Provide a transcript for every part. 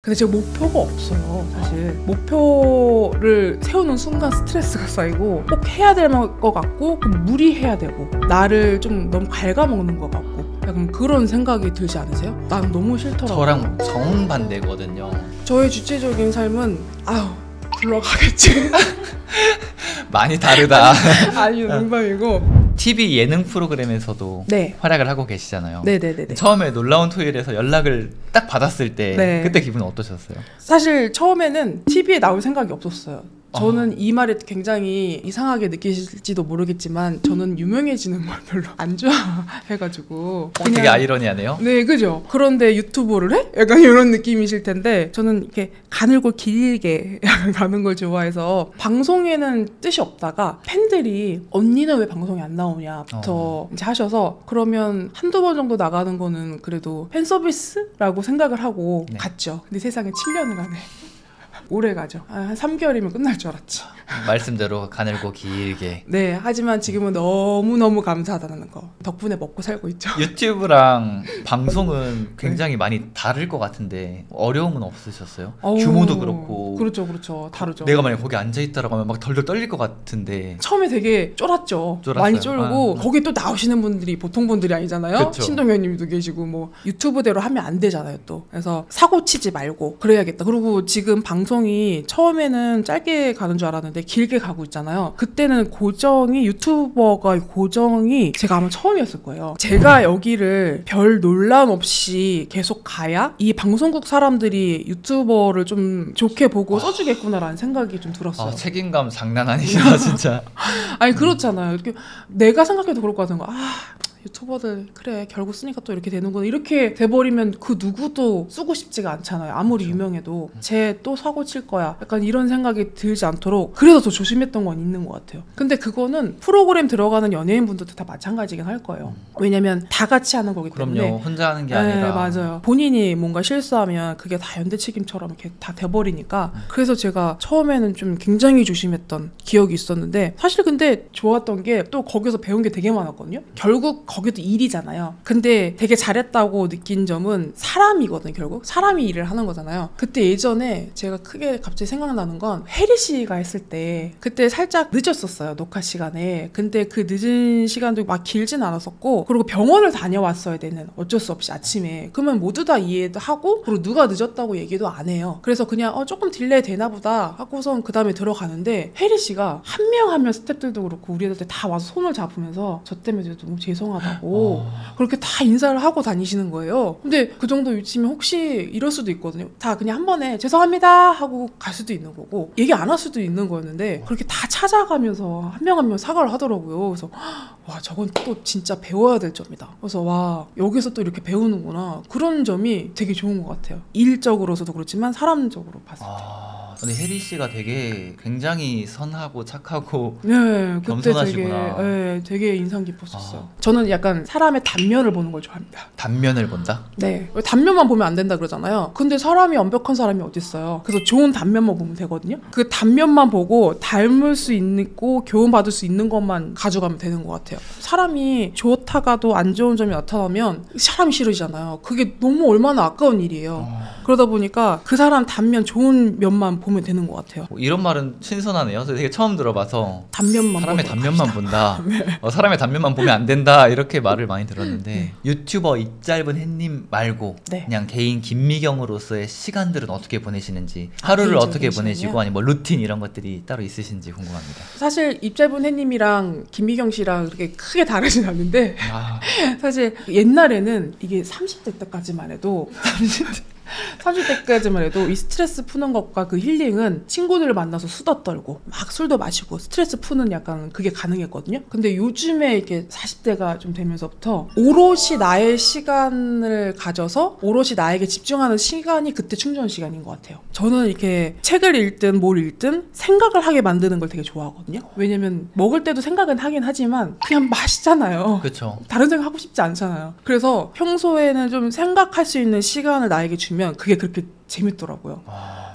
근데 제가 목표가 없어요. 사실 목표를 세우는 순간 스트레스가 쌓이고 꼭 해야 될 것 같고 무리해야 되고 나를 좀 너무 갉아먹는 것 같고 약간 그런 생각이 들지 않으세요? 난 너무 싫더라고요. 저랑 정반대거든요. 저의 주체적인 삶은 굴러가겠지. 많이 다르다. 아니 농담이고. TV 예능 프로그램에서도 네. 활약을 하고 계시잖아요. 네네네. 처음에 놀라운 토요일에서 연락을 딱 받았을 때 네. 그때 기분은 어떠셨어요? 사실 처음에는 TV에 나올 생각이 없었어요. 저는 이 말이 굉장히 이상하게 느끼실지도 모르겠지만 저는 유명해지는 걸 별로 안 좋아해가지고 되게 아이러니하네요. 네, 그죠? 그런데 유튜브를 해? 약간 이런 느낌이실 텐데 저는 이렇게 가늘고 길게 가는 걸 좋아해서 방송에는 뜻이 없다가 팬들이 언니는 왜 방송에 안 나오냐부터 이제 하셔서 그러면 한두 번 정도 나가는 거는 그래도 팬 서비스라고 생각을 하고 네. 갔죠. 근데 세상에 7년을 가네. 오래 가죠. 한 3개월이면 끝날 줄 알았지. 말씀대로 가늘고 길게. 네, 하지만 지금은 너무너무 감사하다는 거. 덕분에 먹고 살고 있죠. 유튜브랑 방송은 굉장히 많이 다를 것 같은데 어려움은 없으셨어요? 규모도 그렇고. 그렇죠. 다르죠. 내가 만약 거기 앉아있다라고 하면 막 덜덜 떨릴 것 같은데. 처음에 되게 쫄았죠. 쫄았어요. 많이 쫄고 거기 또 나오시는 분들이 보통 분들이 아니잖아요. 그쵸. 신동현 님도 계시고 뭐 유튜브대로 하면 안 되잖아요 또. 그래서 사고 치지 말고 그래야겠다. 그리고 지금 방송이 처음에는 짧게 가는 줄 알았는데 길게 가고 있잖아요. 그때는 유튜버가 고정이 제가 아마 처음이었을 거예요. 제가 여기를 별 논란 없이 계속 가야 이 방송국 사람들이 유튜버를 좀 좋게 보고 써주겠구나라는 생각이 좀 들었어요. 책임감 장난 아니시다 진짜. 아니 그렇잖아요. 이렇게 내가 생각해도 그럴 것 같은 거. 유튜버들 그래 결국 쓰니까 또 이렇게 되는구나 이렇게 돼버리면 그 누구도 쓰고 싶지가 않잖아요. 아무리 그렇죠. 유명해도 쟤 또 사고 칠 거야 약간 이런 생각이 들지 않도록 그래서 더 조심했던 건 있는 것 같아요. 근데 그거는 프로그램 들어가는 연예인분들도 다 마찬가지긴 할 거예요. 왜냐면 다 같이 하는 거기 때문에. 그럼요. 혼자 하는 게 아니라. 네, 맞아요. 본인이 뭔가 실수하면 그게 다 연대 책임처럼 이렇게 다 돼버리니까 그래서 제가 처음에는 좀 굉장히 조심했던 기억이 있었는데 사실 근데 좋았던 게 또 거기서 배운 게 되게 많았거든요. 결국 거기도 일이잖아요. 근데 되게 잘했다고 느낀 점은 사람이거든. 결국 사람이 일을 하는 거잖아요. 그때 예전에 제가 크게 갑자기 생각나는 건 혜리 씨가 했을 때 그때 살짝 늦었었어요. 녹화 시간에. 근데 그 늦은 시간도 막 길진 않았었고 그리고 병원을 다녀왔어야 되는 어쩔 수 없이 아침에 그러면 모두 다 이해도 하고 그리고 누가 늦었다고 얘기도 안 해요. 그래서 그냥 조금 딜레이 되나 보다 하고선 그 다음에 들어가는데 혜리 씨가 한 명 한 명 스태프들도 그렇고 우리 애들 다 와서 손을 잡으면서 저 때문에 너무 죄송하다고 그렇게 다 인사를 하고 다니시는 거예요. 근데 그 정도 위치면 혹시 이럴 수도 있거든요. 다 그냥 한 번에 죄송합니다 하고 갈 수도 있는 거고 얘기 안 할 수도 있는 거였는데 그렇게 다 찾아가면서 한 명 한 명 사과를 하더라고요. 그래서 와 저건 또 진짜 배워야 될 점이다. 그래서 와 여기서 또 이렇게 배우는구나. 그런 점이 되게 좋은 것 같아요. 일적으로서도 그렇지만 사람적으로 봤을 때. 근데 혜리 씨가 되게 굉장히 선하고 착하고 네, 겸손하시구나. 그때 되게 인상 깊었었어요. 저는 약간 사람의 단면을 보는 걸 좋아합니다. 단면을 본다? 네, 단면만 보면 안 된다 그러잖아요. 근데 사람이 완벽한 사람이 어딨어요. 그래서 좋은 단면만 보면 되거든요. 그 단면만 보고 닮을 수 있고 교훈받을 수 있는 것만 가져가면 되는 것 같아요. 사람이 좋다가도 안 좋은 점이 나타나면 사람이 싫어지잖아요. 그게 너무 얼마나 아까운 일이에요. 그러다 보니까 그 사람 단면 좋은 면만 보면 되는 것 같아요. 이런 말은 신선하네요. 저 되게 처음 들어봐서 단면만 사람의 단면만 본다. 네. 사람의 단면만 보면 안 된다 이렇게 말을 많이 들었는데 유튜버 입짧은 햇님 말고 네. 그냥 개인 김미경으로서의 시간들은 어떻게 보내시는지 하루를 어떻게 보내시고 시간이요? 아니면 뭐 루틴 이런 것들이 따로 있으신지 궁금합니다. 사실 입짧은 햇님이랑 김미경 씨랑 그렇게 크게 다르진 않는데 사실 옛날에는 이게 30대 때까지만 해도 30대까지만 해도 이 스트레스 푸는 것과 그 힐링은 친구들을 만나서 수다 떨고 막 술도 마시고 스트레스 푸는 약간 그게 가능했거든요. 근데 요즘에 이렇게 40대가 좀 되면서부터 오롯이 나의 시간을 가져서 오롯이 나에게 집중하는 시간이 그때 충전 시간인 것 같아요. 저는 이렇게 책을 읽든 뭘 읽든 생각을 하게 만드는 걸 되게 좋아하거든요. 왜냐면 먹을 때도 생각은 하긴 하지만 그냥 맛있잖아요. 그렇죠. 다른 생각 하고 싶지 않잖아요. 그래서 평소에는 좀 생각할 수 있는 시간을 나에게 주면 있으면 그게 그렇게 재밌더라고요.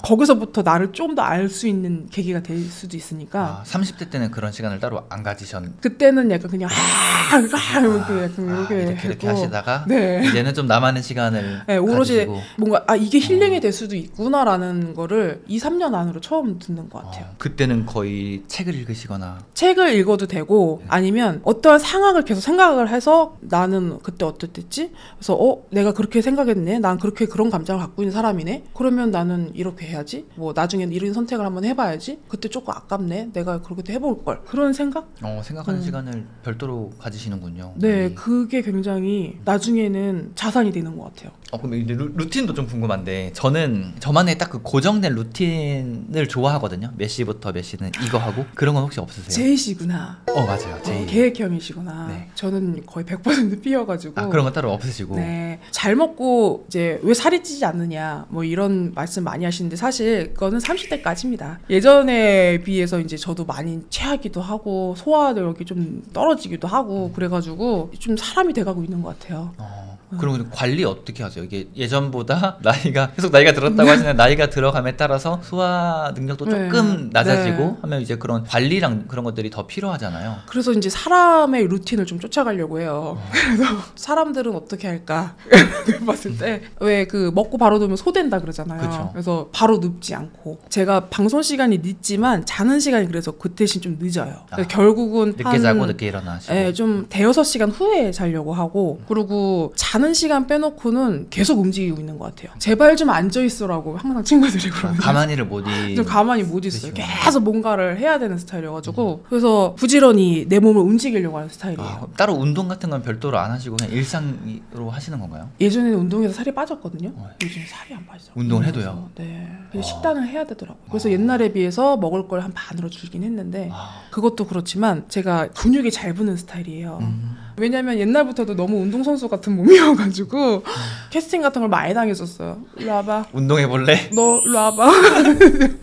거기서부터 나를 좀 더 알 수 있는 계기가 될 수도 있으니까. 30대 때는 그런 시간을 따로 안 가지셨는데 그때는 약간 그냥 이렇게 하시다가 네. 이제는 좀 나만의 시간을 네, 오로지 가지시고. 뭔가 이게 힐링이 될 수도 있구나라는 거를 2, 3년 안으로 처음 듣는 것 같아요. 그때는 거의 책을 읽으시거나 책을 읽어도 되고 아니면 어떠한 상황을 계속 생각을 해서 나는 그때 어땠지? 그래서 내가 그렇게 생각했네. 난 그렇게 그런 감정을 갖고 있는 사람이네. 그러면 나는 이렇게 해야지. 뭐 나중엔 이런 선택을 한번 해봐야지. 그때 조금 아깝네. 내가 그렇게도 해볼 걸. 그런 생각? 생각하는 시간을 별도로 가지시는군요. 네, 그게 굉장히 나중에는 자산이 되는 것 같아요. 그럼 이제 루틴도 좀 궁금한데 저는 저만의 딱 그 고정된 루틴을 좋아하거든요. 몇 시부터 몇 시는 이거 하고 그런 건 혹시 없으세요? 제이시구나. 맞아요. 제이. 계획형이시구나. 네. 저는 거의 100% 삐어가지고. 그런 건 따로 없으시고. 네. 잘 먹고 이제 왜 살이 찌지 않느냐 뭐 이런 말씀 많이 하시는데 사실 그거는 30대까지입니다. 예전에 비해서 이제 저도 많이 체하기도 하고 소화력이 좀 떨어지기도 하고 그래가지고 좀 사람이 돼가고 있는 것 같아요. 그럼 관리 어떻게 하세요? 이게 예전보다 계속 나이가 들었다고 하시는 나이가 들어감에 따라서 소화 능력도 조금 낮아지고 하면 이제 그런 관리랑 그런 것들이 더 필요하잖아요. 그래서 이제 사람의 루틴을 좀 쫓아가려고 해요. 그래서 사람들은 어떻게 할까 봤을 때 왜 그 먹고 바로 누우면 소된다 그러잖아요. 그쵸. 그래서 바로 눕지 않고 제가 방송 시간이 늦지만 자는 시간이 그래서 그 대신 좀 늦어요. 그래서 결국은 늦게 자고 늦게 일어나시고. 네, 좀 대여섯 시간 후에 자려고 하고 그리고 자는 시간 빼놓고는 계속 움직이고 있는 것 같아요. 제발 좀 앉아있으라고 항상 친구들이 그러거든요. 가만히를 못 좀 가만히 못 있어요. 그렇죠. 계속 뭔가를 해야 되는 스타일이어가지고 그래서 부지런히 내 몸을 움직이려고 하는 스타일이에요. 따로 운동 같은 건 별도로 안 하시고 그냥 일상으로 하시는 건가요? 예전에는 운동해서 살이 빠졌거든요. 요즘 살이 안 빠져. 운동을 해도요? 네. 식단을 해야 되더라고요. 그래서 옛날에 비해서 먹을 걸 한 반으로 줄긴 했는데 그것도 그렇지만 제가 근육이 잘 붙는 스타일이에요. 왜냐면 옛날부터도 너무 운동선수 같은 몸이어가지고 캐스팅 같은 걸 많이 당했었어요. 일로 와봐. 운동해볼래? 너 일로 와봐.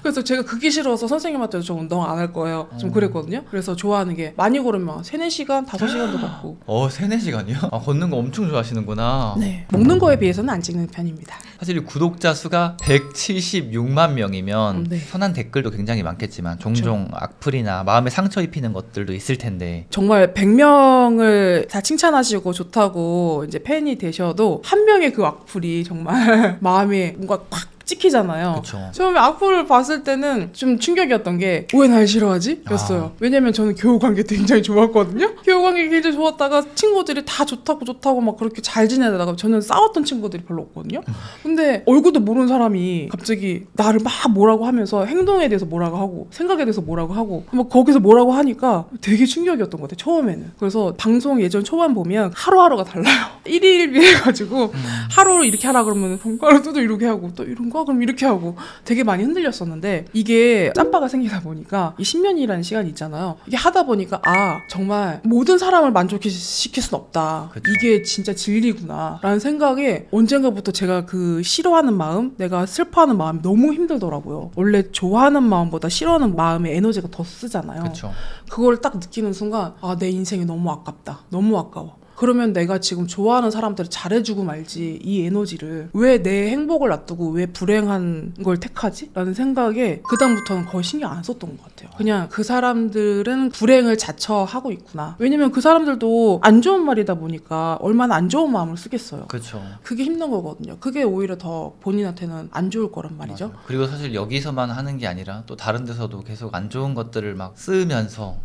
그래서 제가 그게 싫어서 선생님한테도 저 운동 안 할 거예요. 좀 그랬거든요. 그래서 좋아하는 게 많이 걸으면 3, 4시간, 5시간도 걷고. 3, 4시간이요? 걷는 거 엄청 좋아하시는구나. 네. 먹는 거에 비해서는 안 찍는 편입니다. 사실 구독자 수가 176만 명이면 네. 선한 댓글도 굉장히 많겠지만 종종 악플이나 마음에 상처 입히는 것들도 있을 텐데 정말 100명을 다 칭찬하시고 좋다고 이제 팬이 되셔도 한 명의 그 악플이 정말 마음에 뭔가 꽉 찍히잖아요. 그쵸. 처음에 악플을 봤을 때는 좀 충격이었던 게 왜 날 싫어하지? 였어요. 왜냐면 저는 교우관계 굉장히 좋았거든요. 교우관계 굉장히 좋았다가 친구들이 다 좋다고 막 그렇게 잘 지내다가 저는 싸웠던 친구들이 별로 없거든요. 근데 얼굴도 모르는 사람이 갑자기 나를 막 뭐라고 하면서 행동에 대해서 뭐라고 하고 생각에 대해서 뭐라고 하고 막 거기서 뭐라고 하니까 되게 충격이었던 것 같아요. 처음에는. 그래서 방송 예전 초반 보면 하루하루가 달라요. 1일 해가지고 하루 이렇게 하라 그러면 하루 또 이렇게 하고 또 이런 거 그럼 이렇게 하고 되게 많이 흔들렸었는데 이게 짬바가 생기다 보니까 이 10년이라는 시간이 있잖아요. 이게 하다 보니까 정말 모든 사람을 만족시킬 순 없다. 그쵸. 이게 진짜 진리구나 라는 생각에 언젠가부터 제가 그 싫어하는 마음 내가 슬퍼하는 마음이 너무 힘들더라고요. 원래 좋아하는 마음보다 싫어하는 마음의 에너지가 더 쓰잖아요. 그렇죠. 그걸 딱 느끼는 순간 내 인생이 너무 아깝다. 너무 아까워. 그러면 내가 지금 좋아하는 사람들을 잘해주고 말지 이 에너지를 왜 내 행복을 놔두고 왜 불행한 걸 택하지? 라는 생각에 그 다음부터는 거의 신경 안 썼던 것 같아요. 그냥 그 사람들은 불행을 자처하고 있구나. 왜냐면 그 사람들도 안 좋은 말이다 보니까 얼마나 안 좋은 마음을 쓰겠어요. 그렇죠. 그게 힘든 거거든요. 그게 오히려 더 본인한테는 안 좋을 거란 말이죠. 맞아요. 그리고 사실 여기서만 하는 게 아니라 또 다른 데서도 계속 안 좋은 것들을 막 쓰면서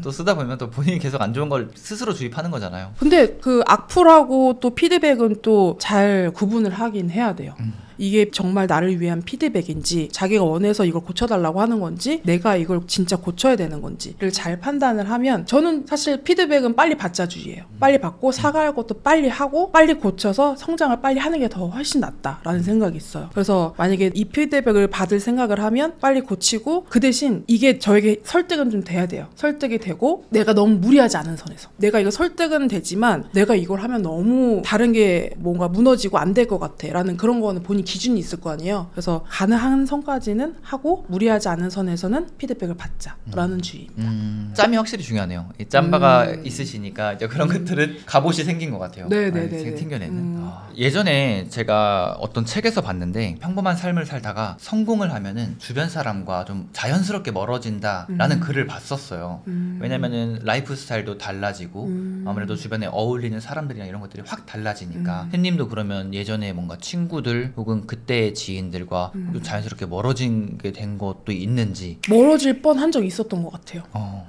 또 쓰다 보면 또 본인이 계속 안 좋은 걸 스스로 주입하는 거잖아요. 근데 그 악플하고 또 피드백은 또 잘 구분을 하긴 해야 돼요. 이게 정말 나를 위한 피드백인지 자기가 원해서 이걸 고쳐달라고 하는 건지 내가 이걸 진짜 고쳐야 되는 건지를 잘 판단을 하면 저는 사실 피드백은 빨리 받자주의예요. 빨리 받고 사과할 것도 빨리 하고 빨리 고쳐서 성장을 빨리 하는 게 더 훨씬 낫다라는 생각이 있어요. 그래서 만약에 이 피드백을 받을 생각을 하면 빨리 고치고 그 대신 이게 저에게 설득은 좀 돼야 돼요. 설득이 되고 내가 너무 무리하지 않은 선에서 내가 이거 설득은 되지만 내가 이걸 하면 너무 다른 게 뭔가 무너지고 안 될 것 같아 라는 그런 거는 본인 기준이 있을 거 아니에요. 그래서 가능한 선까지는 하고 무리하지 않은 선에서는 피드백을 받자라는 주의입니다. 짬이 확실히 중요하네요. 이 짬바가 있으시니까 이제 그런 것들은 갑옷이 생긴 것 같아요. 네네네. 튕겨내는. 예전에 제가 어떤 책에서 봤는데 평범한 삶을 살다가 성공을 하면은 주변 사람과 좀 자연스럽게 멀어진다라는 글을 봤었어요. 왜냐면은 라이프 스타일도 달라지고 아무래도 주변에 어울리는 사람들이랑 이런 것들이 확 달라지니까. 햇님도 그러면 예전에 뭔가 친구들 혹은 그때의 지인들과 좀 자연스럽게 멀어지게 된 것도 있는지. 멀어질 뻔한 적이 있었던 것 같아요.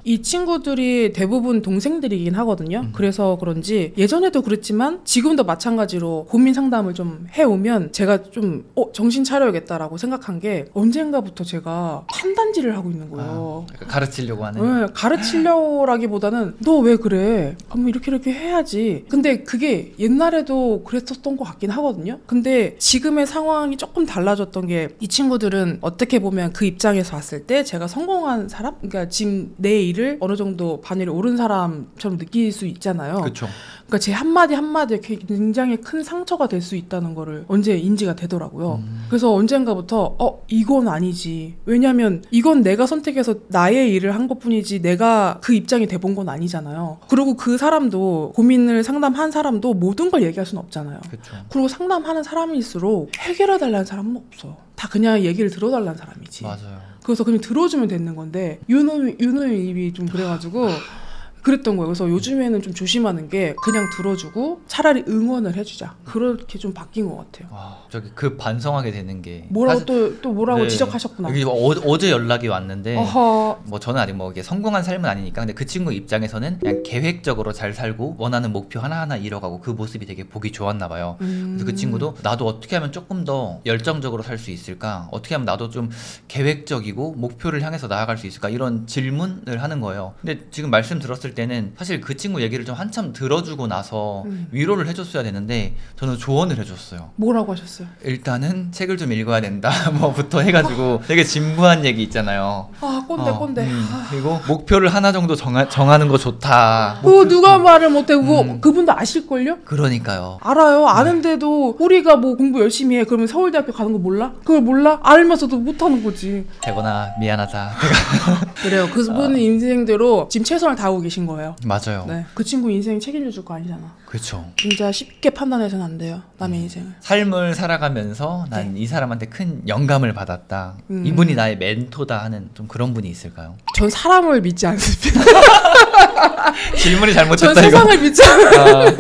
이 친구들이 대부분 동생들이긴 하거든요. 그래서 그런지 예전에도 그랬지만 지금도 마찬가지로 고민 상담을 좀 해오면 제가 좀 정신 차려야겠다라고 생각한 게 언젠가부터 제가 판단질을 하고 있는 거예요. 가르치려고 하는? 네, 가르치려라기보다는 너 왜 그래? 그럼 이렇게 해야지. 근데 그게 옛날에도 그랬었던 것 같긴 하거든요. 근데 지금의 상황이 조금 달라졌던 게 이 친구들은 어떻게 보면 그 입장에서 봤을 때 제가 성공한 사람? 그러니까 지금 내 일을 어느 정도 반열에 오른 사람처럼 느낄 수 있잖아요. 그렇죠. 그러니까 제 한마디 한마디에 굉장히 큰 상처가 될 수 있다는 거를 언제 인지가 되더라고요. 그래서 언젠가부터 이건 아니지. 왜냐면 이건 내가 선택해서 나의 일을 한 것뿐이지 내가 그 입장이 돼본 건 아니잖아요. 그리고 그 사람도 고민을 상담한 사람도 모든 걸 얘기할 수는 없잖아요. 그쵸. 그리고 상담하는 사람일수록 해결해달라는 사람은 없어. 다 그냥 얘기를 들어달라는 사람이지. 맞아요. 그래서 그냥 들어주면 되는 건데 유노의 입이 좀 그래가지고 그랬던 거예요. 그래서 요즘에는 좀 조심하는 게 그냥 들어주고 차라리 응원을 해주자. 그렇게 좀 바뀐 것 같아요. 와, 저기 그 반성하게 되는 게 뭐라고 또 뭐라고 네. 지적하셨구나. 여기 어제 연락이 왔는데 어허. 뭐 저는 아직 뭐 이게 성공한 삶은 아니니까 근데 그 친구 입장에서는 그냥 계획적으로 잘 살고 원하는 목표 하나하나 이뤄가고 그 모습이 되게 보기 좋았나 봐요. 그래서 그 친구도 나도 어떻게 하면 조금 더 열정적으로 살 수 있을까? 어떻게 하면 나도 좀 계획적이고 목표를 향해서 나아갈 수 있을까? 이런 질문을 하는 거예요. 근데 지금 말씀 들었을 때는 사실 그 친구 얘기를 좀 한참 들어주고 나서 위로를 해줬어야 되는데 저는 조언을 해줬어요. 뭐라고 하셨어요? 일단은 책을 좀 읽어야 된다 뭐부터 해가지고 되게 진부한 얘기 있잖아요. 아 꼰대. 그리고 목표를 하나 정도 정하는 거 좋다. 그거 누가 말을 못해. 그분도 아실걸요? 그러니까요. 알아요. 아는데도 우리가 뭐 공부 열심히 해. 그러면 서울대학교 가는 거 몰라? 그걸 몰라? 알면서도 못하는 거지. 대건아 미안하다. 그래요. 그분 인생대로 지금 최선을 다하고 계신 거예요. 맞아요. 네. 그 친구 인생 책임져 줄 거 아니잖아. 그렇죠. 진짜 쉽게 판단해서는 안 돼요. 남의 인생을. 삶을 살아가면서 난 이 사람한테 큰 영감을 받았다. 이분이 나의 멘토다 하는 좀 그런 분이 있을까요? 전 사람을 믿지 않습니다. 질문이 전 잘못됐다 세상을 이거. 믿지 않아요.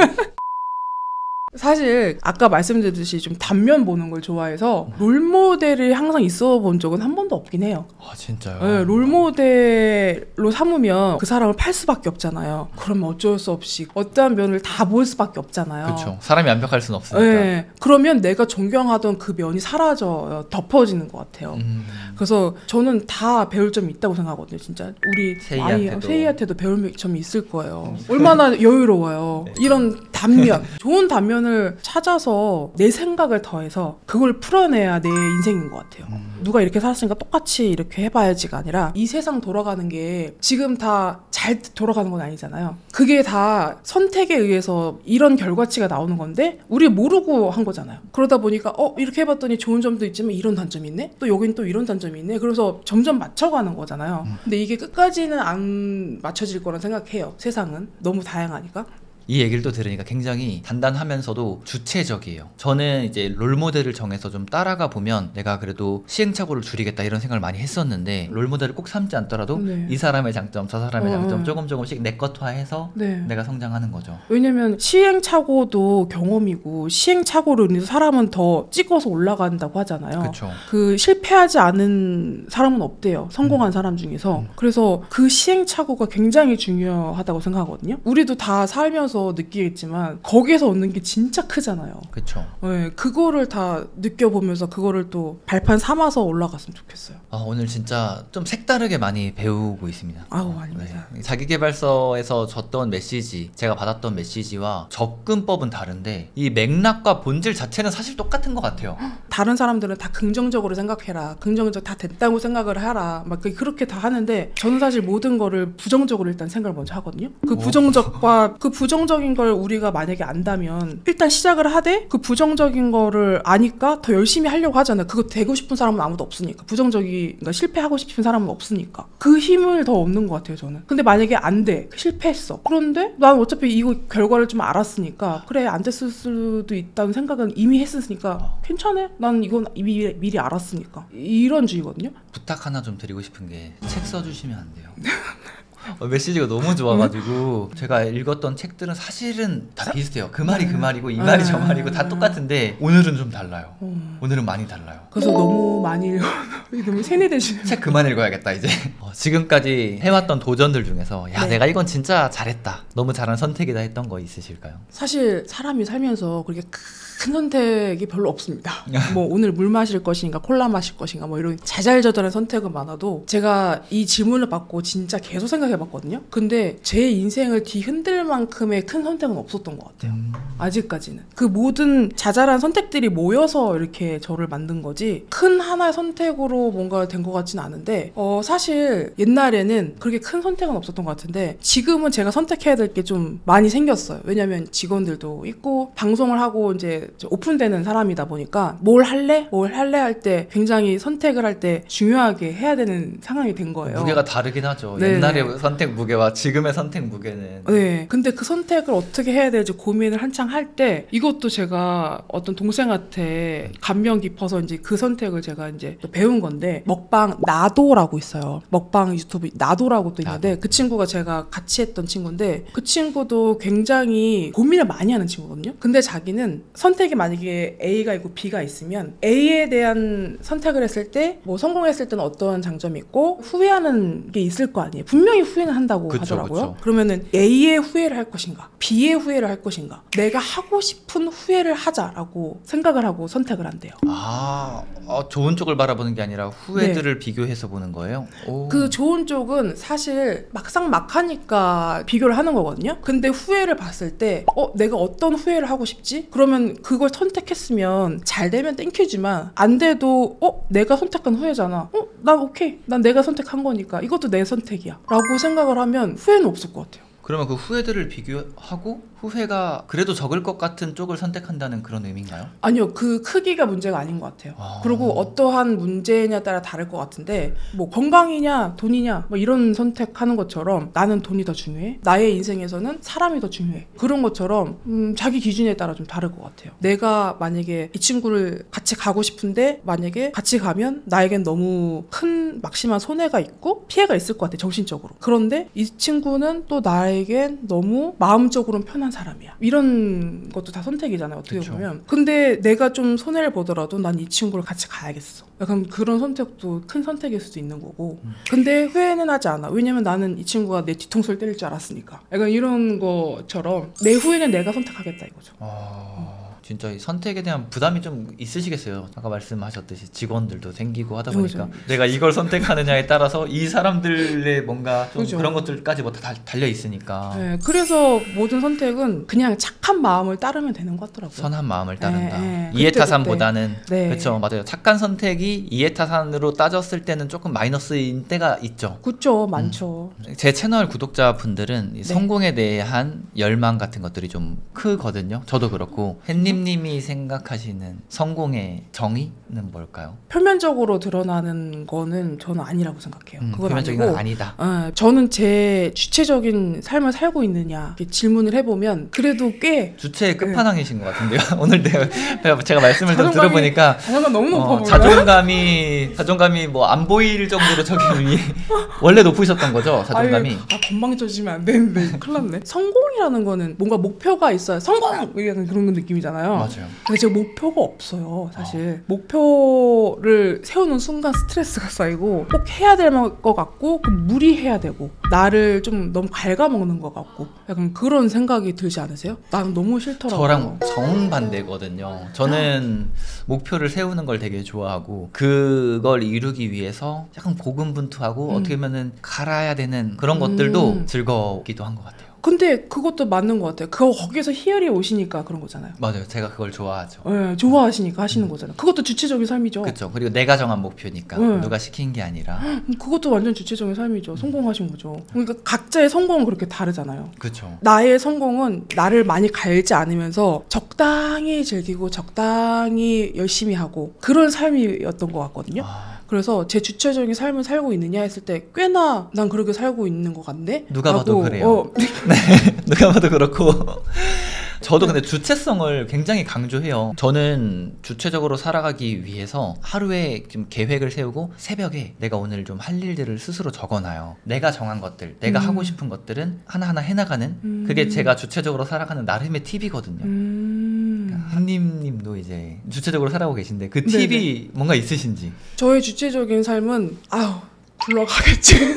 사실 아까 말씀드렸듯이 좀 단면 보는 걸 좋아해서 롤모델이 항상 있어 본 적은 한 번도 없긴 해요. 아 진짜요? 네, 롤모델로 삼으면 그 사람을 팔 수밖에 없잖아요. 그러면 어쩔 수 없이 어떠한 면을 다 볼 수밖에 없잖아요. 그렇죠. 사람이 완벽할 수는 없으니까. 네, 그러면 내가 존경하던 그 면이 사라져요. 덮어지는 것 같아요. 그래서 저는 다 배울 점이 있다고 생각하거든요. 진짜 우리 세이한테도 배울 점이 있을 거예요. 얼마나 여유로워요. 네. 이런 단면, 좋은 단면을 찾아서 내 생각을 더해서 그걸 풀어내야 내 인생인 것 같아요. 누가 이렇게 살았으니까 똑같이 이렇게 해봐야지가 아니라 이 세상 돌아가는 게 지금 다 잘 돌아가는 건 아니잖아요. 그게 다 선택에 의해서 이런 결과치가 나오는 건데 우리 모르고 한 거잖아요. 그러다 보니까 이렇게 해봤더니 좋은 점도 있지만 이런 단점이 있네? 또 여긴 또 이런 단점이 있네? 그래서 점점 맞춰가는 거잖아요. 근데 이게 끝까지는 안 맞춰질 거란 생각해요. 세상은 너무 다양하니까. 이 얘기를 또 들으니까 굉장히 단단하면서도 주체적이에요. 저는 이제 롤모델을 정해서 좀 따라가 보면 내가 그래도 시행착오를 줄이겠다 이런 생각을 많이 했었는데 롤모델을 꼭 삼지 않더라도 네. 이 사람의 장점 저 사람의 장점 조금씩 내 것화해서 네. 내가 성장하는 거죠. 왜냐면 시행착오도 경험이고 시행착오로 인해서 사람은 더 찍어서 올라간다고 하잖아요. 그렇죠. 그 실패하지 않은 사람은 없대요. 성공한 사람 중에서. 그래서 그 시행착오가 굉장히 중요하다고 생각하거든요. 우리도 다 살면서 느끼겠지만 거기에서 얻는 게 진짜 크잖아요. 그렇죠. 네, 그거를 다 느껴보면서 그거를 또 발판 삼아서 올라갔으면 좋겠어요. 오늘 진짜 좀 색다르게 많이 배우고 있습니다. 아우 아닙니다. 네. 자기계발서에서 줬던 메시지, 제가 받았던 메시지와 접근법은 다른데 이 맥락과 본질 자체는 사실 똑같은 것 같아요. 다른 사람들은 다 긍정적으로 생각해라. 긍정적 다 됐다고 생각을 하라. 막 그렇게 다 하는데 저는 사실 모든 거를 부정적으로 일단 생각을 먼저 하거든요. 그 부정적과 그 부정적 부정적인 걸 우리가 만약에 안다면 일단 시작을 하되 그 부정적인 거를 아니까 더 열심히 하려고 하잖아요. 그거 되고 싶은 사람은 아무도 없으니까. 그러니까 실패하고 싶은 사람은 없으니까. 그 힘을 더 얻는 것 같아요, 저는. 근데 만약에 안 돼. 실패했어. 그런데 난 어차피 이거 결과를 좀 알았으니까 그래, 안 됐을 수도 있다는 생각은 이미 했으니까 괜찮아. 난 이건 미리 알았으니까. 이런 주의거든요. 부탁 하나 좀 드리고 싶은 게 책 써주시면 안 돼요. 메시지가 너무 좋아가지고 제가 읽었던 책들은 사실은 다 비슷해요. 그 말이 그 말이고 이 말이 저 말이고 다 똑같은데 오늘은 좀 달라요. 오늘은 많이 달라요. 그래서 너무 많이 너무 세뇌되시는. 책 그만 읽어야겠다 이제. 지금까지 해왔던 도전들 중에서 야, 네. 내가 이건 진짜 잘했다, 너무 잘한 선택이다 했던 거 있으실까요? 사실 사람이 살면서 그렇게 큰 선택이 별로 없습니다. 뭐 오늘 물 마실 것인가 콜라 마실 것인가 뭐 이런 자잘저잘한 선택은 많아도, 제가 이 질문을 받고 진짜 계속 생각해봤거든요. 근데 제 인생을 뒤흔들 만큼의 큰 선택은 없었던 것 같아요. 아직까지는. 그 모든 자잘한 선택들이 모여서 이렇게 저를 만든 거지 큰 하나의 선택으로 뭔가 된 것 같지는 않은데, 사실 옛날에는 그렇게 큰 선택은 없었던 것 같은데 지금은 제가 선택해야 될 게 좀 많이 생겼어요. 왜냐면 직원들도 있고 방송을 하고 이제 오픈되는 사람이다 보니까 뭘 할래 할 때 굉장히 선택을 할 때 중요하게 해야 되는 상황이 된 거예요. 무게가 다르긴 하죠. 네. 옛날의 선택 무게와 지금의 선택 무게는. 네. 근데 그 선택을 어떻게 해야 될지 고민을 한창 할 때, 이것도 제가 어떤 동생한테 감명 깊어서 이제 그 선택을 제가 이제 또 배운 건데, 먹방 나도라고 있어요. 먹방 유튜브 나도라고 또 있는데, 나도. 그 친구가 제가 같이 했던 친구인데, 그 친구도 굉장히 고민을 많이 하는 친구거든요. 근데 자기는 선택이 만약에 A가 있고 B가 있으면 A에 대한 선택을 했을 때 뭐 성공했을 때는 어떤 장점이 있고 후회하는 게 있을 거 아니에요. 분명히 후회는 한다고 그쵸, 하더라고요. 그쵸. 그러면은 A의 후회를 할 것인가, B의 후회를 할 것인가, 내가 하고 싶은 후회를 하자라고 생각을 하고 선택을 한대요. 좋은 쪽을 바라보는 게 아니라 후회들을 비교해서 보는 거예요? 오. 그 좋은 쪽은 사실 막상 막 하니까 비교를 하는 거거든요. 근데 후회를 봤을 때 내가 어떤 후회를 하고 싶지? 그러면 그걸 선택했으면 잘 되면 땡큐지만 안 돼도 내가 선택한 후회잖아. 난 오케이. 난 내가 선택한 거니까 이것도 내 선택이야 라고 생각을 하면 후회는 없을 것 같아요. 그러면 그 후회들을 비교하고 후회가 그래도 적을 것 같은 쪽을 선택한다는 그런 의미인가요? 아니요. 그 크기가 문제가 아닌 것 같아요. 그리고 어떠한 문제냐에 따라 다를 것 같은데, 뭐 건강이냐 돈이냐 뭐 이런 선택하는 것처럼 나는 돈이 더 중요해, 나의 인생에서는 사람이 더 중요해, 그런 것처럼 자기 기준에 따라 좀 다를 것 같아요. 내가 만약에 이 친구를 같이 가고 싶은데 만약에 같이 가면 나에겐 너무 큰 막심한 손해가 있고 피해가 있을 것 같아, 정신적으로. 그런데 이 친구는 또 나에겐 너무 마음적으로는 편한 사람이야. 이런 것도 다 선택이잖아요, 어떻게 그쵸. 보면. 근데 내가 좀 손해를 보더라도 난 이 친구를 같이 가야겠어. 약간 그런 선택도 큰 선택일 수도 있는 거고. 근데 후회는 하지 않아. 왜냐면 나는 이 친구가 내 뒤통수를 때릴 줄 알았으니까. 약간 이런 것처럼 내 후회는 내가 선택하겠다 이거죠. 진짜 이 선택에 대한 부담이 좀 있으시겠어요. 아까 말씀하셨듯이 직원들도 생기고 하다 보니까 그렇죠. 내가 이걸 선택하느냐에 따라서 이 사람들의 뭔가 좀 그렇죠. 그런 것들까지 뭐 다 달려 있으니까. 네, 그래서 모든 선택은 그냥 착한 마음을 따르면 되는 것 같더라고요. 선한 마음을 따른다. 네, 이해타산보다는. 네. 그렇죠, 맞아요. 착한 선택이 이해타산으로 따졌을 때는 조금 마이너스인 때가 있죠. 그렇죠, 많죠. 제 채널 구독자분들은 이 성공에 대한 열망 같은 것들이 좀 크거든요. 저도 그렇고. 햇님님이 생각하시는 성공의 정의는 뭘까요? 표면적으로 드러나는 거는 저는 아니라고 생각해요. 그건 표면적인 아니고. 건 아니다. 저는 제 주체적인 삶을 살고 있느냐 이렇게 질문을 해보면 그래도 꽤 주체의 끝판왕이신 것 같은데요. 오늘 제가 말씀을 좀 들어보니까 자존감 너무 높아 보여요. 자존감이 뭐 안 보일 정도로 저기 원래 높으셨던 거죠, 자존감이. 건방져지면 안 되는데 큰일 났네. 성공이라는 거는 뭔가 목표가 있어야 성공! 약간 그런 느낌이잖아요. 맞아요. 근데 제가 목표가 없어요, 사실. 목표를 세우는 순간 스트레스가 쌓이고 꼭 해야 될 것 같고 무리해야 되고 나를 좀 너무 갉아먹는 것 같고 약간 그런 생각이 들지 않으세요? 나는 너무 싫더라고요. 저랑 정반대거든요. 저는 목표를 세우는 걸 되게 좋아하고 그걸 이루기 위해서 약간 고군분투하고 어떻게 보면은 갈아야 되는 그런 것들도 즐겁기도 한 것 같아요. 근데 그것도 맞는 것 같아요. 거기서 희열이 오시니까 그런 거잖아요. 맞아요. 제가 그걸 좋아하죠. 네, 좋아하시니까 하시는 거잖아요. 그것도 주체적인 삶이죠. 그렇죠. 그리고 내가 정한 목표니까 누가 시킨 게 아니라. 그것도 완전 주체적인 삶이죠. 성공하신 거죠. 그러니까 각자의 성공은 그렇게 다르잖아요. 그렇죠. 나의 성공은 나를 많이 갈지 않으면서 적당히 즐기고 적당히 열심히 하고 그런 삶이었던 것 같거든요. 그래서 제 주체적인 삶을 살고 있느냐 했을 때 꽤나 난 그렇게 살고 있는 것 같네? 누가 봐도 그래요. 네, 누가 봐도 그렇고. 저도 근데 주체성을 굉장히 강조해요. 저는 주체적으로 살아가기 위해서 하루에 좀 계획을 세우고 새벽에 내가 오늘 좀 할 일들을 스스로 적어놔요. 내가 정한 것들, 내가 하고 싶은 것들은 하나하나 해나가는 그게 제가 주체적으로 살아가는 나름의 팁이거든요. 햇님님도 이제 주체적으로 살아가고 계신데 그 팁이 네네. 뭔가 있으신지? 저의 주체적인 삶은 굴러가겠지.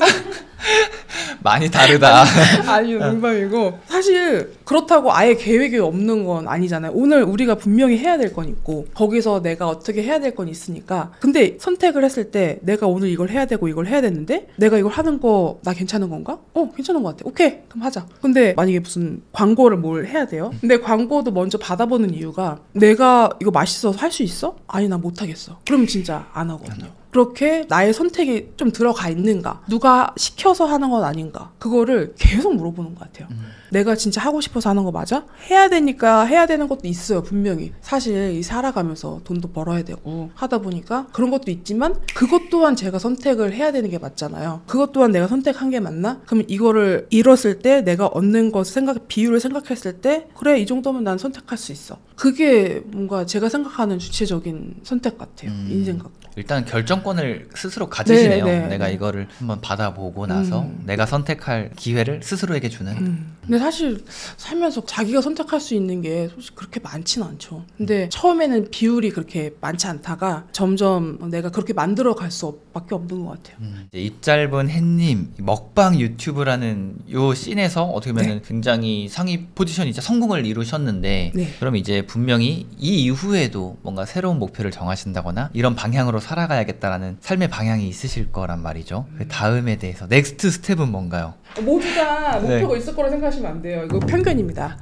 많이 다르다. 아니요, 농담이고. 사실 그렇다고 아예 계획이 없는 건 아니잖아요. 오늘 우리가 분명히 해야 될 건 있고 거기서 내가 어떻게 해야 될 건 있으니까. 근데 선택을 했을 때 내가 오늘 이걸 해야 되고 이걸 해야 되는데 내가 이걸 하는 거 나 괜찮은 건가? 괜찮은 것 같아. 오케이, 그럼 하자. 근데 만약에 무슨 광고를 뭘 해야 돼요? 근데 광고도 먼저 받아보는 이유가 내가 이거 맛있어서 할 수 있어? 아니, 나 못하겠어. 그럼 진짜 안 하거든요. 그렇게 나의 선택이 좀 들어가 있는가, 누가 시켜서 하는 건 아닌가, 그거를 계속 물어보는 것 같아요. 내가 진짜 하고 싶어서 하는 거 맞아? 해야 되니까 해야 되는 것도 있어요, 분명히. 사실 이 살아가면서 돈도 벌어야 되고 하다 보니까 그런 것도 있지만 그것 또한 제가 선택을 해야 되는 게 맞잖아요. 그것 또한 내가 선택한 게 맞나? 그러면 이거를 잃었을 때 내가 얻는 것을 비율을 생각했을 때 그래, 이 정도면 난 선택할 수 있어. 그게 뭔가 제가 생각하는 주체적인 선택 같아요. 인생 같고. 일단 결정권을 스스로 가지시네요. 네. 내가 이거를 한번 받아보고 나서 내가 선택할 기회를 스스로에게 주는. 근데 사실 살면서 자기가 선택할 수 있는 게 솔직히 그렇게 많지는 않죠. 근데 처음에는 비율이 그렇게 많지 않다가 점점 내가 그렇게 만들어 갈 수밖에 없는 것 같아요. 입 짧은 햇님 먹방 유튜브라는 요 씬에서 어떻게 보면 굉장히 상위 포지션이자 성공을 이루셨는데 그럼 이제 분명히 이 이후에도 뭔가 새로운 목표를 정하신다거나 이런 방향으로 살아가야겠다라는 삶의 방향이 있으실 거란 말이죠. 그 다음에 대해서 넥스트 스텝은 뭔가요? 모두 다 목표가 있을 거라 생각하시면 안 돼요. 이거 편견입니다.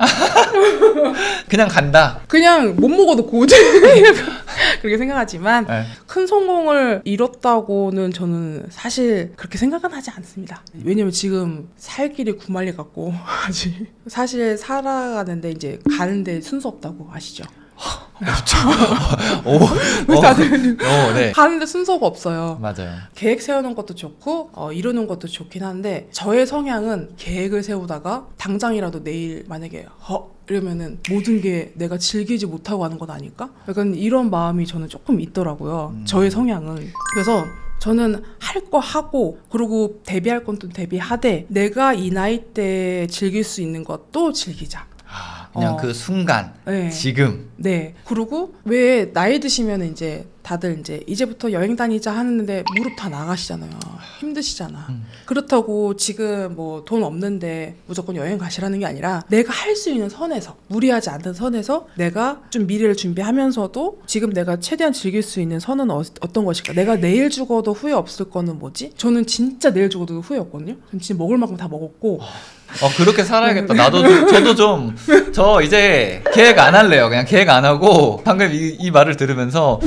그냥 간다. 그냥 못 먹어도 고지. 그렇게 생각하지만 큰 성공을 이뤘다고는 저는 사실 그렇게 생각은 하지 않습니다. 왜냐면 지금 살 길이 구말리 같고 아직 사실 살아가는데 이제 가는데 순서 없다고 아시죠? 네. 가는데 순서가 없어요. 맞아요. 계획 세우는 것도 좋고 이루는 것도 좋긴 한데 저의 성향은 계획을 세우다가 당장이라도 내일 만약에 이러면은 모든 게 내가 즐기지 못하고 하는 건 아닐까? 약간 이런 마음이 저는 조금 있더라고요. 저의 성향은. 그래서 저는 할 거 하고 그리고 데뷔할 건 또 데뷔하되 내가 이 나이 때 즐길 수 있는 것도 즐기자. 그냥 그 순간 지금. 네. 그리고 왜 나이 드시면 이제 다들 이제부터 여행 다니자 하는데 무릎 다 나가시잖아요. 힘드시잖아. 그렇다고 지금 뭐 돈 없는데 무조건 여행 가시라는 게 아니라 내가 할 수 있는 선에서, 무리하지 않는 선에서 내가 좀 미래를 준비하면서도 지금 내가 최대한 즐길 수 있는 선은 어떤 것일까? 내가 내일 죽어도 후회 없을 거는 뭐지? 저는 진짜 내일 죽어도 후회 없거든요. 저는 지금 먹을 만큼 다 먹었고 그렇게 살아야겠다. 저도 좀, 저 이제 계획 안 할래요. 그냥 계획 안 하고, 방금 이 말을 들으면서,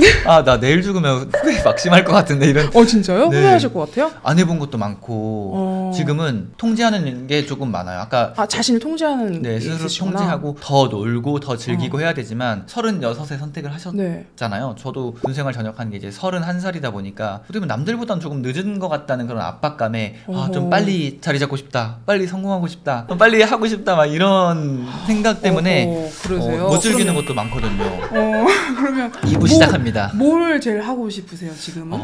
나 내일 죽으면 후회 막심할 것 같은데, 이런. 진짜요? 네. 후회하실 것 같아요? 안 해본 것도 많고, 지금은 통제하는 게 조금 많아요. 아까. 자신을 통제하는. 네, 스스로 통제하고, 더 놀고, 더 즐기고 해야 되지만, 36에 선택을 하셨잖아요. 저도 군생활 전역한 게 이제 31살이다 보니까, 어떻게 보면 남들보다는 조금 늦은 것 같다는 그런 압박감에, 좀 빨리 자리 잡고 싶다. 빨리 성공하고 싶다. 빨리 하고 싶다. 막 이런 생각 때문에 못 즐기는 것도 많거든요. 그러면 2부 시작합니다. 뭘 제일 하고 싶으세요 지금은?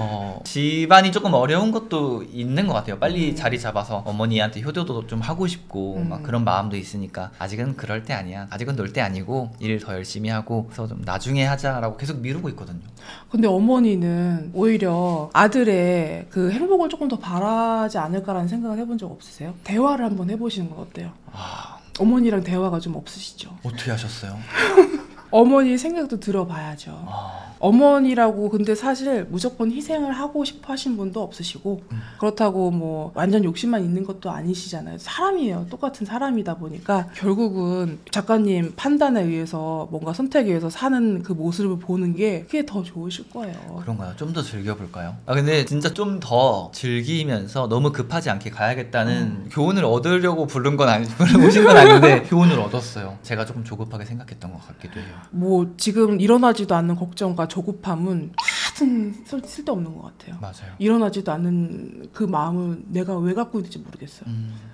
집안이 조금 어려운 것도 있는 것 같아요. 빨리 자리 잡아서 어머니한테 효도도 좀 하고 싶고 막 그런 마음도 있으니까 아직은 그럴 때 아니야. 아직은 놀 때 아니고 일 더 열심히 하고 그래서 좀 나중에 하자라고 계속 미루고 있거든요. 근데 어머니는 오히려 아들의 그 행복을 조금 더 바라지 않을까라는 생각을 해본 적 없으세요? 대화를 한번 해보시는 건 어때요? 어머니랑 대화가 좀 없으시죠? 어떻게 하셨어요? 어머니 생각도 들어봐야죠. 어머니라고 근데 사실 무조건 희생을 하고 싶어 하신 분도 없으시고 그렇다고 뭐 완전 욕심만 있는 것도 아니시잖아요. 사람이에요. 똑같은 사람이다 보니까 결국은 작가님 판단에 의해서 뭔가 선택에 의해서 사는 그 모습을 보는 게 그게 더 좋으실 거예요. 그런가요? 좀 더 즐겨볼까요? 근데 진짜 좀 더 즐기면서 너무 급하지 않게 가야겠다는 교훈을 얻으려고 오신 건 아닌데 교훈을 얻었어요. 제가 조금 조급하게 생각했던 것 같기도 해요. 뭐 지금 일어나지도 않는 걱정과 조급함은 하여튼 쓸데없는 것 같아요. 맞아요. 일어나지도 않는 그 마음은 내가 왜 갖고 있는지 모르겠어요.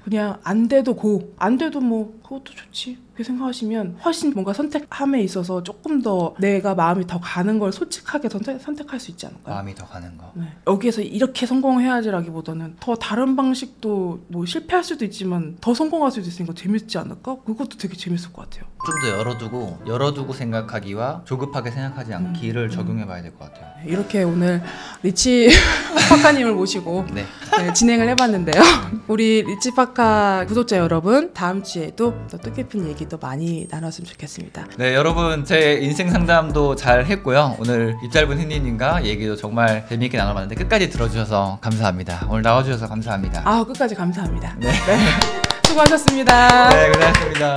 그냥 안 돼도 안 돼도 뭐 그것도 좋지 그렇게 생각하시면 훨씬 뭔가 선택함에 있어서 조금 더 내가 마음이 더 가는 걸 솔직하게 선택할 수 있지 않을까요? 마음이 더 가는 거. 네. 여기에서 이렇게 성공해야지라기보다는 더 다른 방식도 뭐 실패할 수도 있지만 더 성공할 수도 있으니까 재밌지 않을까? 그것도 되게 재밌을 것 같아요. 좀 더 열어두고 생각하기와 조급하게 생각하지 않기를 적용해봐야 될 것 같아요. 이렇게 오늘 리치 파카님을 모시고 네. 네, 진행을 해봤는데요. 우리 리치 파카 구독자 여러분 다음 주에도 또 뜻깊은 얘기도 많이 나눴으면 좋겠습니다. 네, 여러분 제 인생 상담도 잘 했고요. 오늘 입짧은 흰니님과 얘기도 정말 재미있게 나눠봤는데 끝까지 들어주셔서 감사합니다. 오늘 나와주셔서 감사합니다. 끝까지 감사합니다. 네. 수고하셨습니다. 네, 고생하셨습니다.